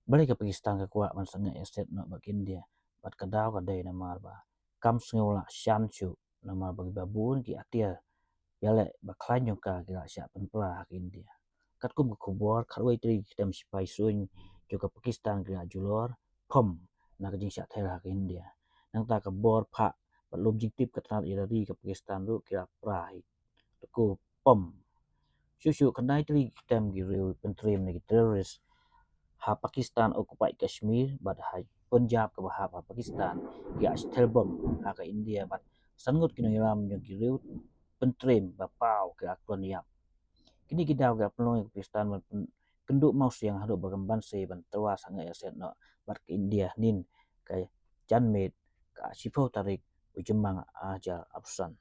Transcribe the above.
Balei ke Pakistan ke Kwah man Sangeh Iasiat no bak India bat kadau kadai namar ba kam sengola shan chu namar bagi babun ki atia yale baklanyo ka kira sya penpela ke India kat kum ke kubor kharwai tri kita sipai suin juga Pakistan kira julor pom na ke jing sya thela ke India nang ta ke bor pha belum jing tip ke tanat irari ke Pakistan ru kira prai ku pom Shushu kanai tri kita giru pentrim ni teroris ha Pakistan occupy Kashmir but ha Punjab ke bahab ha Pakistan ya stelbom ha ke India but sangut kino ram yang giru pentrim bapau ke akron yap kini kita ke pelong Pakistan kenduk maus yang hadu bagamban se ban terwa sangat aset no bat ke India nin ke janmet ke sifau tarik ujemang ajal absan